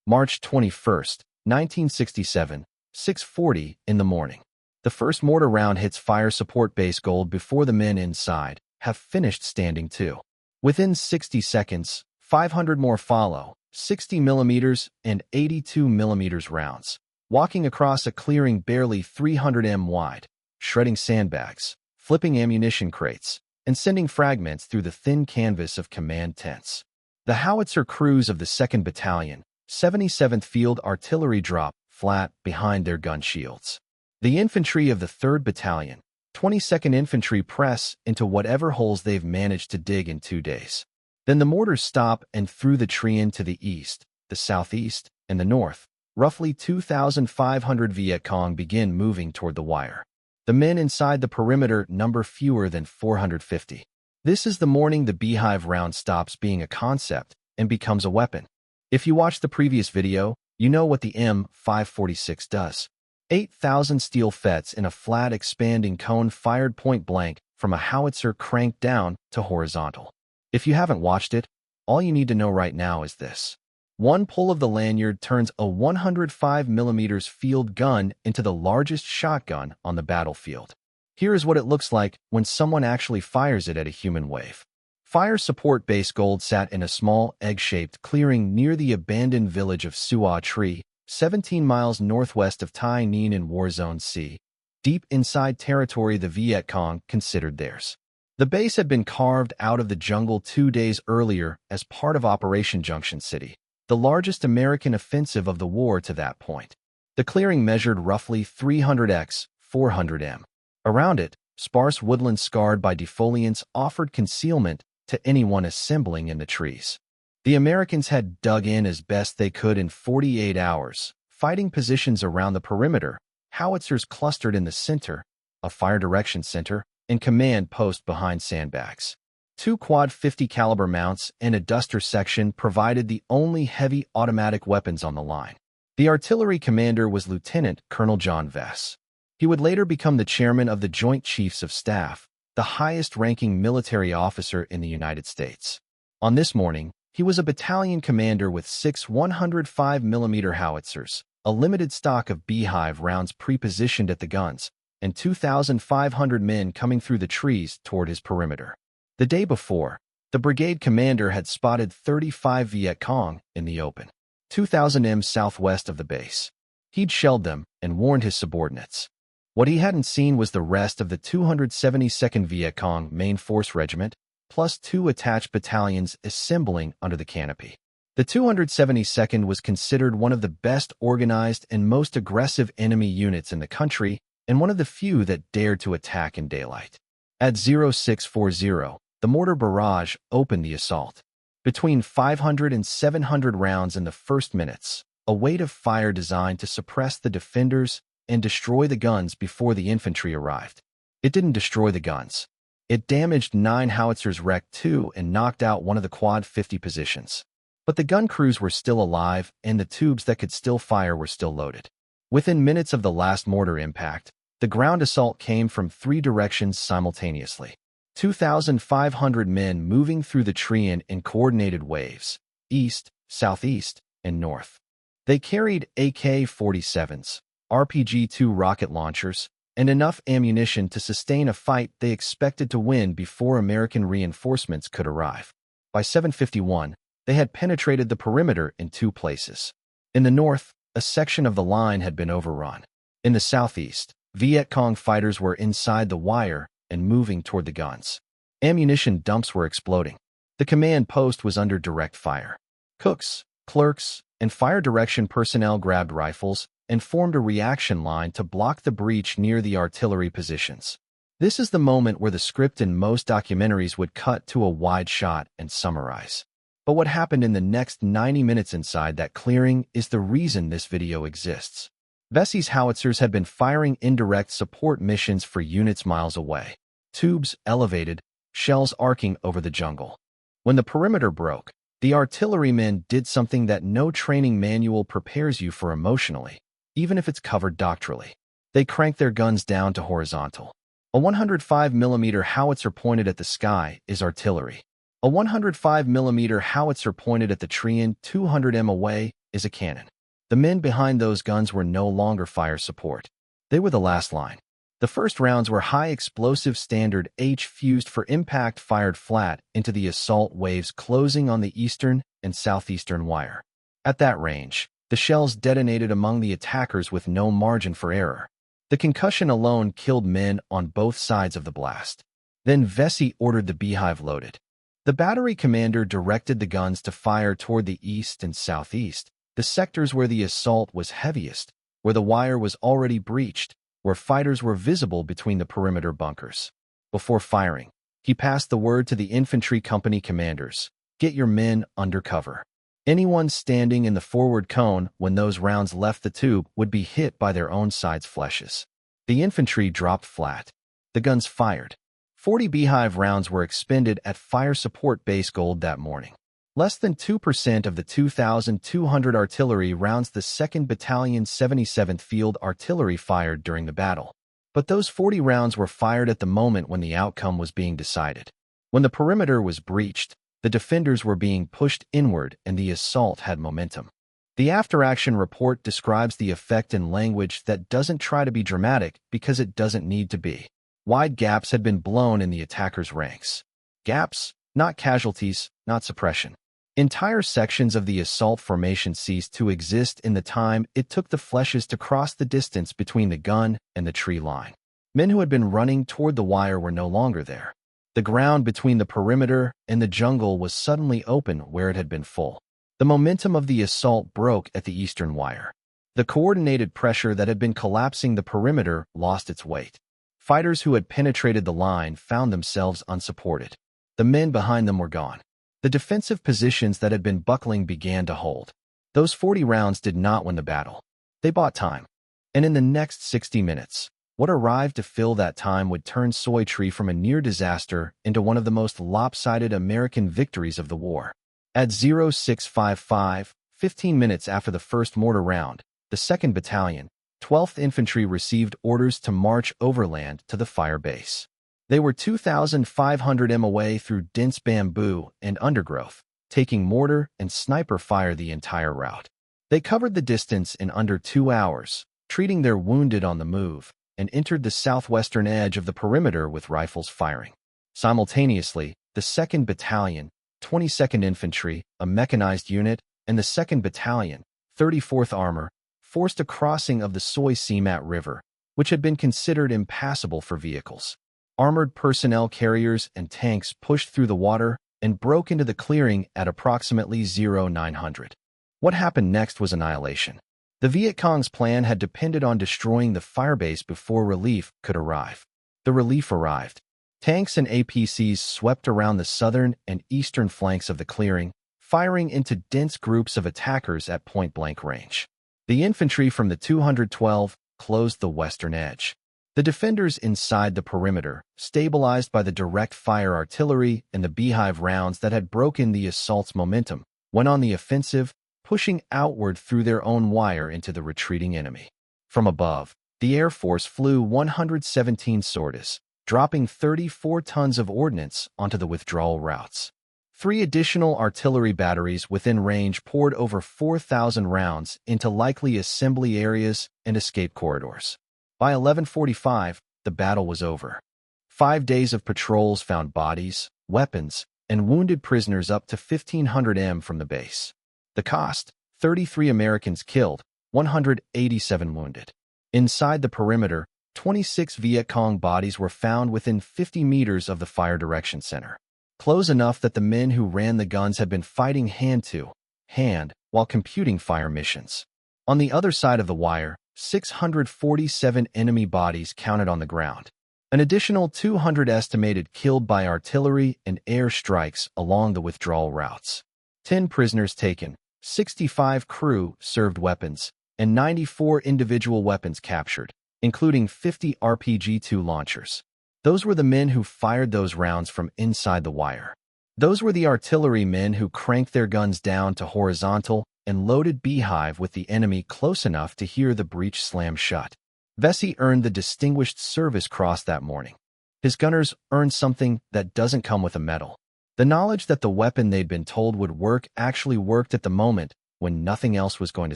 March 21, 1967, 6:40 in the morning. The first mortar round hits fire support base gold before the men inside have finished standing too. Within 60 seconds, 500 more follow, 60 millimeters and 82 millimeters rounds, walking across a clearing barely 300 m wide, shredding sandbags, flipping ammunition crates, and sending fragments through the thin canvas of command tents. The howitzer crews of the 2nd Battalion, 77th Field Artillery drop flat behind their gun shields. The infantry of the 3rd Battalion, 22nd Infantry press into whatever holes they've managed to dig in 2 days. Then the mortars stop, and through the tree to the east, the southeast, and the north, roughly 2,500 Viet Cong begin moving toward the wire. The men inside the perimeter number fewer than 450. This is the morning the Beehive round stops being a concept and becomes a weapon. If you watched the previous video, you know what the M546 does. 8,000 steel fets in a flat expanding cone fired point blank from a howitzer cranked down to horizontal. If you haven't watched it, all you need to know right now is this. One pull of the lanyard turns a 105mm field gun into the largest shotgun on the battlefield. Here is what it looks like when someone actually fires it at a human wave. Fire support base gold sat in a small egg-shaped clearing near the abandoned village of Suoi, 17 miles northwest of Tai Ninh in War Zone C, deep inside territory the Viet Cong considered theirs. The base had been carved out of the jungle 2 days earlier as part of Operation Junction City, the largest American offensive of the war to that point. The clearing measured roughly 300 x 400 m. Around it, sparse woodland scarred by defoliants offered concealment to anyone assembling in the trees. The Americans had dug in as best they could in 48 hours, fighting positions around the perimeter, howitzers clustered in the center, a fire direction center, and command post behind sandbags. 2 quad 50 caliber mounts and a duster section provided the only heavy automatic weapons on the line. The artillery commander was Lieutenant Colonel John Vess. He would later become the chairman of the Joint Chiefs of Staff, the highest-ranking military officer in the United States. On this morning, he was a battalion commander with 6 105mm howitzers, a limited stock of Beehive rounds pre-positioned at the guns, and 2,500 men coming through the trees toward his perimeter. The day before, the brigade commander had spotted 35 Viet Cong in the open, 2,000 m southwest of the base. He'd shelled them and warned his subordinates. What he hadn't seen was the rest of the 272nd Viet Cong Main Force Regiment, plus 2 attached battalions assembling under the canopy. The 272nd was considered one of the best organized and most aggressive enemy units in the country, and one of the few that dared to attack in daylight. At 0640, the mortar barrage opened the assault. Between 500 and 700 rounds in the first minutes, a weight of fire designed to suppress the defenders and destroy the guns before the infantry arrived. It didn't destroy the guns. It damaged 9 howitzers, wrecked 2, and knocked out one of the quad 50 positions. But the gun crews were still alive, and the tubes that could still fire were still loaded. Within minutes of the last mortar impact, the ground assault came from 3 directions simultaneously. 2,500 men moving through the tree in coordinated waves, east, southeast, and north. They carried AK-47s, RPG-2 rocket launchers, and enough ammunition to sustain a fight they expected to win before American reinforcements could arrive. By 7:51, they had penetrated the perimeter in 2 places. In the north, a section of the line had been overrun. In the southeast, Viet Cong fighters were inside the wire and moving toward the guns. Ammunition dumps were exploding. The command post was under direct fire. Cooks, clerks, and fire direction personnel grabbed rifles and formed a reaction line to block the breach near the artillery positions. This is the moment where the script in most documentaries would cut to a wide shot and summarize. But what happened in the next 90 minutes inside that clearing is the reason this video exists. Vessey's howitzers had been firing indirect support missions for units miles away. Tubes elevated, shells arcing over the jungle. When the perimeter broke, the artillerymen did something that no training manual prepares you for emotionally, even if it's covered doctrinally. They cranked their guns down to horizontal. A 105mm howitzer pointed at the sky is artillery. A 105mm howitzer pointed at the tree 200 m away is a cannon. The men behind those guns were no longer fire support. They were the last line. The first rounds were high-explosive standard H fused for impact fired flat into the assault waves closing on the eastern and southeastern wire. At that range, the shells detonated among the attackers with no margin for error. The concussion alone killed men on both sides of the blast. Then Vesey ordered the Beehive loaded. The battery commander directed the guns to fire toward the east and southeast, the sectors where the assault was heaviest, where the wire was already breached, where fighters were visible between the perimeter bunkers. Before firing, he passed the word to the infantry company commanders, "Get your men under cover." Anyone standing in the forward cone when those rounds left the tube would be hit by their own side's fleshes. The infantry dropped flat. The guns fired. 40 Beehive rounds were expended at fire support base gold that morning. Less than 2% of the 2,200 artillery rounds the 2nd Battalion 77th Field Artillery fired during the battle. But those 40 rounds were fired at the moment when the outcome was being decided. When the perimeter was breached, the defenders were being pushed inward and the assault had momentum. The after-action report describes the effect in language that doesn't try to be dramatic because it doesn't need to be. Wide gaps had been blown in the attackers' ranks. Gaps, not casualties, not suppression. Entire sections of the assault formation ceased to exist in the time it took the fleshes to cross the distance between the gun and the tree line. Men who had been running toward the wire were no longer there. The ground between the perimeter and the jungle was suddenly open where it had been full. The momentum of the assault broke at the eastern wire. The coordinated pressure that had been collapsing the perimeter lost its weight. Fighters who had penetrated the line found themselves unsupported. The men behind them were gone. The defensive positions that had been buckling began to hold. Those 40 rounds did not win the battle. They bought time. And in the next 60 minutes, what arrived to fill that time would turn Suoi from a near disaster into one of the most lopsided American victories of the war. At 0655, 15 minutes after the first mortar round, the 2nd Battalion, 12th Infantry received orders to march overland to the fire base. They were 2,500 m away through dense bamboo and undergrowth, taking mortar and sniper fire the entire route. They covered the distance in under 2 hours, treating their wounded on the move, and entered the southwestern edge of the perimeter with rifles firing. Simultaneously, the 2nd Battalion, 22nd Infantry, a mechanized unit, and the 2nd Battalion, 34th Armor, forced a crossing of the Suoi Seamat River, which had been considered impassable for vehicles. Armored personnel carriers and tanks pushed through the water and broke into the clearing at approximately 0900. What happened next was annihilation. The Viet Cong's plan had depended on destroying the firebase before relief could arrive. The relief arrived. Tanks and APCs swept around the southern and eastern flanks of the clearing, firing into dense groups of attackers at point-blank range. The infantry from the 212 closed the western edge. The defenders inside the perimeter, stabilized by the direct fire artillery and the Beehive rounds that had broken the assault's momentum, went on the offensive, pushing outward through their own wire into the retreating enemy. From above, the Air Force flew 117 sorties, dropping 34 tons of ordnance onto the withdrawal routes. 3 additional artillery batteries within range poured over 4,000 rounds into likely assembly areas and escape corridors. By 11:45, the battle was over. 5 days of patrols found bodies, weapons, and wounded prisoners up to 1,500 m from the base. The cost, 33 Americans killed, 187 wounded. Inside the perimeter, 26 Viet Cong bodies were found within 50 meters of the fire direction center. Close enough that the men who ran the guns had been fighting hand-to-hand while computing fire missions. On the other side of the wire, 647 enemy bodies counted on the ground. An additional 200 estimated killed by artillery and air strikes along the withdrawal routes. 10 prisoners taken, 65 crew served weapons, and 94 individual weapons captured, including 50 RPG-2 launchers. Those were the men who fired those rounds from inside the wire. Those were the artillery men who cranked their guns down to horizontal and loaded Beehive with the enemy close enough to hear the breech slam shut. Vesey earned the Distinguished Service Cross that morning. His gunners earned something that doesn't come with a medal. The knowledge that the weapon they'd been told would work actually worked at the moment when nothing else was going to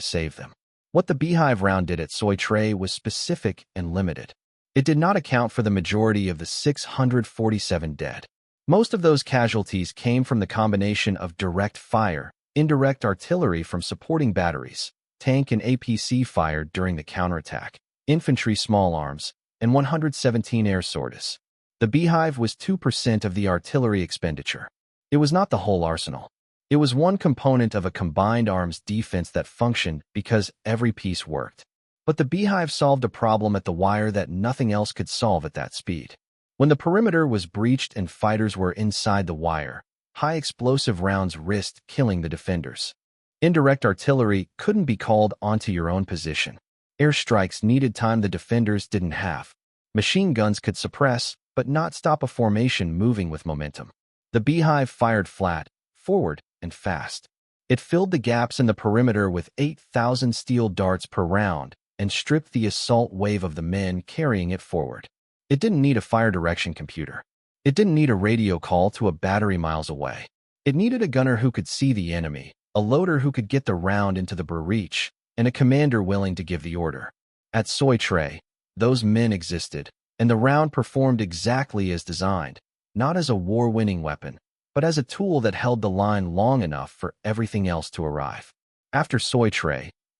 save them. What the Beehive round did at Suoi was specific and limited. It did not account for the majority of the 647 dead. Most of those casualties came from the combination of direct fire, indirect artillery from supporting batteries, tank and APC fire during the counterattack, infantry small arms, and 117 air sorties. The Beehive was 2% of the artillery expenditure. It was not the whole arsenal. It was one component of a combined arms defense that functioned because every piece worked. But the Beehive solved a problem at the wire that nothing else could solve at that speed. When the perimeter was breached and fighters were inside the wire, high explosive rounds risked killing the defenders. Indirect artillery couldn't be called onto your own position. Airstrikes needed time the defenders didn't have. Machine guns could suppress, but not stop a formation moving with momentum. The Beehive fired flat, forward, and fast. It filled the gaps in the perimeter with 8,000 steel darts per round and stripped the assault wave of the men carrying it forward. It didn't need a fire direction computer. It didn't need a radio call to a battery miles away. It needed a gunner who could see the enemy, a loader who could get the round into the breach, and a commander willing to give the order. At Suoi, those men existed, and the round performed exactly as designed, not as a war-winning weapon, but as a tool that held the line long enough for everything else to arrive. After Suoi,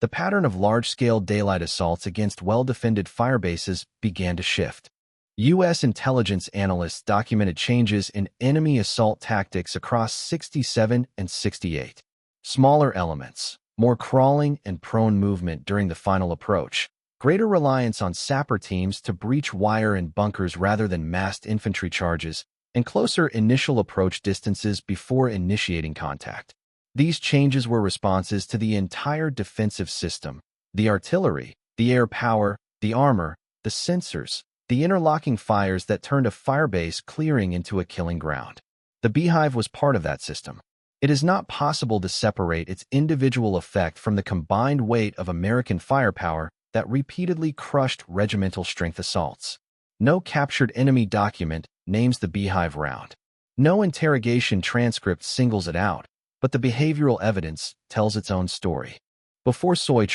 the pattern of large-scale daylight assaults against well-defended firebases began to shift. U.S. intelligence analysts documented changes in enemy assault tactics across 67 and 68. Smaller elements, more crawling and prone movement during the final approach, greater reliance on sapper teams to breach wire and bunkers rather than massed infantry charges, and closer initial approach distances before initiating contact. These changes were responses to the entire defensive system: the artillery, the air power, the armor, the sensors, the interlocking fires that turned a firebase clearing into a killing ground. The Beehive was part of that system. It is not possible to separate its individual effect from the combined weight of American firepower that repeatedly crushed regimental strength assaults. No captured enemy document names the Beehive round. No interrogation transcript singles it out, but the behavioral evidence tells its own story. Before Suoi,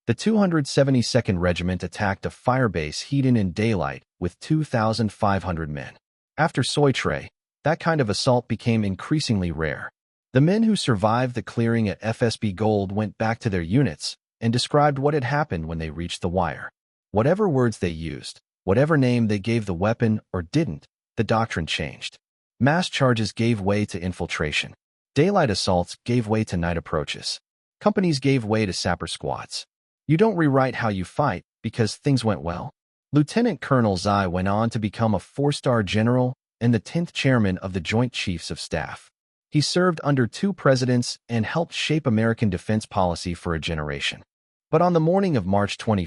the 272nd Regiment attacked a firebase hidden in daylight with 2,500 men. After Suoi, that kind of assault became increasingly rare. The men who survived the clearing at FSB Gold went back to their units and described what had happened when they reached the wire. Whatever words they used, whatever name they gave the weapon or didn't, the doctrine changed. Mass charges gave way to infiltration. Daylight assaults gave way to night approaches. Companies gave way to sapper squads. You don't rewrite how you fight because things went well. Lieutenant Colonel Suoi went on to become a 4-star general and the 10th chairman of the Joint Chiefs of Staff. He served under 2 presidents and helped shape American defense policy for a generation. But on the morning of March 21,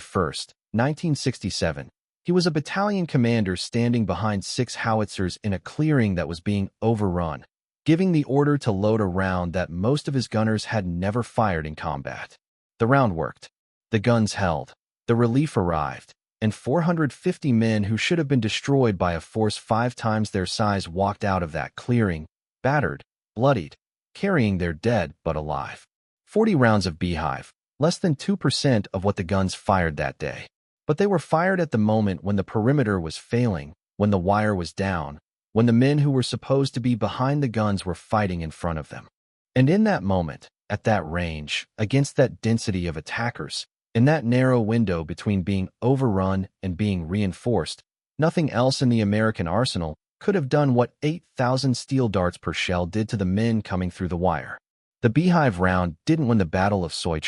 1967, he was a battalion commander standing behind 6 howitzers in a clearing that was being overrun, giving the order to load a round that most of his gunners had never fired in combat. The round worked. The guns held. The relief arrived, and 450 men who should have been destroyed by a force 5 times their size walked out of that clearing, battered, bloodied, carrying their dead but alive. 40 rounds of Beehive, less than 2% of what the guns fired that day. But they were fired at the moment when the perimeter was failing, when the wire was down, when the men who were supposed to be behind the guns were fighting in front of them. And in that moment, at that range, against that density of attackers, in that narrow window between being overrun and being reinforced, nothing else in the American arsenal could have done what 8,000 steel darts per shell did to the men coming through the wire. The Beehive round didn't win the Battle of Suoi.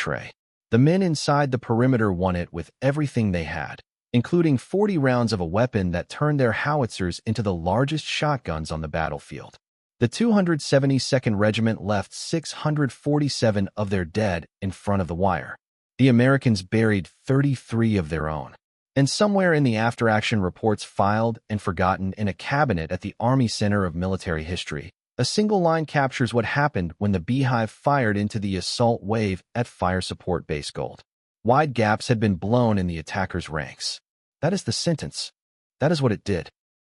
The men inside the perimeter won it with everything they had, including 40 rounds of a weapon that turned their howitzers into the largest shotguns on the battlefield. The 272nd Regiment left 647 of their dead in front of the wire. The Americans buried 33 of their own. And somewhere in the after-action reports filed and forgotten in a cabinet at the Army Center of Military History, a single line captures what happened when the Beehive fired into the assault wave at Fire Support Base Gold. Wide gaps had been blown in the attackers' ranks. That is the sentence. That is what it did.